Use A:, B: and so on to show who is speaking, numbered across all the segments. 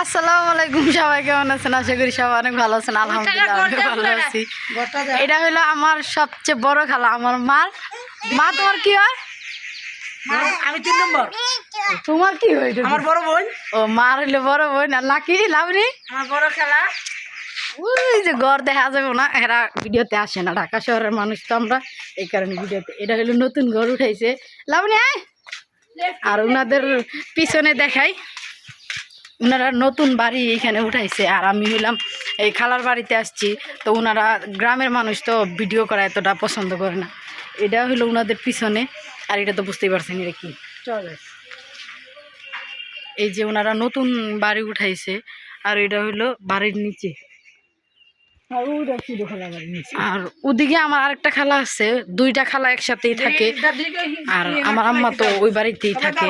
A: আসসালামু আলাইকুম, সবাই কেমন আছেন? আশা করি সবাই অনেক ভালো আছেন। আলহামদুলিল্লাহ আমি ভালো আছি। এটা হলো আমার সবচেয়ে বড় খালা, আমার মার মা। তোমার কি হয়?
B: আমি 3 নম্বর।
A: তোমার কি হয়?
B: আমার বড় বোন।
A: ও, মার হইলো বড় বোন। আর লাকি লাভরি
B: আমার বড় খালা।
A: ওই যে ঘর দেখা যাবে না, এরা ভিডিওতে আসে না, ঢাকা শহরের মানুষ তো আমরা, এই কারণে ভিডিওতে। এটা হলো নতুন ঘর উঠাইছে লাভরি। আর ওনাদের পিছনে দেখাই, ওনারা নতুন বাড়ি এখানে উঠাইছে। আর আমি হইলাম এই খালার বাড়িতে আসছি। তো ওনারা গ্রামের মানুষ তো ভিডিও করা এতটা পছন্দ করে না। এটা হইলো ওনাদের পিছনে। আর এটা তো বুঝতেই পারছেন এটা কি চলে। এই যে ওনারা নতুন বাড়ি উঠাইছে। আর এটা হইলো বাড়ির নিচে। আর ওদিকে আমার আরেকটা খালা আছে, 2টা খালা একসাথেই থাকে। আর আমার আম্মা তো ওই বাড়িতেই থাকে।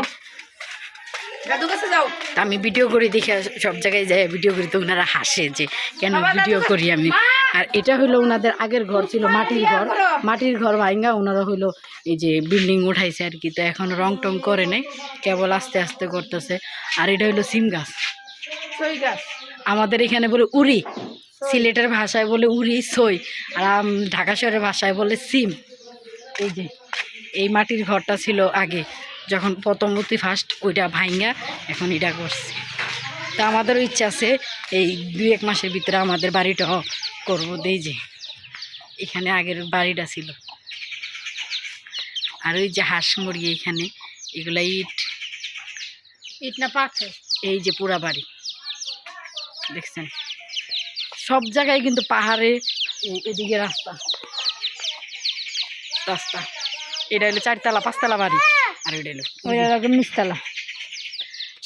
A: আমি ভিডিও করি দেখে সব জায়গায় যাই ভিডিও করি, তো ওনারা হাসে যে কেন ভিডিও করি আমি। আর এটা হইলো ওনাদের আগের ঘর ছিল, মাটির ঘর ভাঙ্গা ওনারা হইলো এই যে বিল্ডিং উঠাইছে আর কি। তো এখন রং টং করে নেই, কেবল আস্তে আস্তে করতেছে। আর এটা হইলো সিম গাছ, আমাদের এখানে বলে উড়ি, সিলেটের ভাষায় বলে উড়ি সই, আর ঢাকা শহরের ভাষায় বলে সিম। এই যে এই মাটির ঘরটা ছিল আগে, যখন প্রথম ফার্স্ট ওইটা ভাঙ্গা এখন এটা করছে। তা আমাদেরও ইচ্ছা আছে এই 2-1 মাসের ভিতরে আমাদের বাড়িটাও করবো। এই যে এখানে আগের বাড়িটা ছিল। আর ওই যে হাঁস মুরগি এখানে, এগুলা ইট না পাথর। এই যে পুরা বাড়ি দেখছেন, সব জায়গায় কিন্তু পাহাড়ে। এদিকে রাস্তা, এটা হলো 4তলা 5তলা বাড়ি। আর এটা হলো নিচতলা।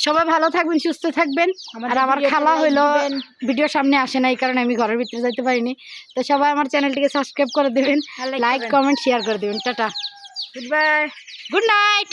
A: সবাই ভালো থাকবেন, সুস্থ থাকবেন। আর আমার খালা হইলো ভিডিওর সামনে আসে না, এই কারণে আমি ঘরের ভিতরে যাইতে পারিনি। তো সবাই আমার চ্যানেলটিকে সাবস্ক্রাইব করে দেবেন, লাইক কমেন্ট শেয়ার করে দেবেন। Tata, good bye, good night.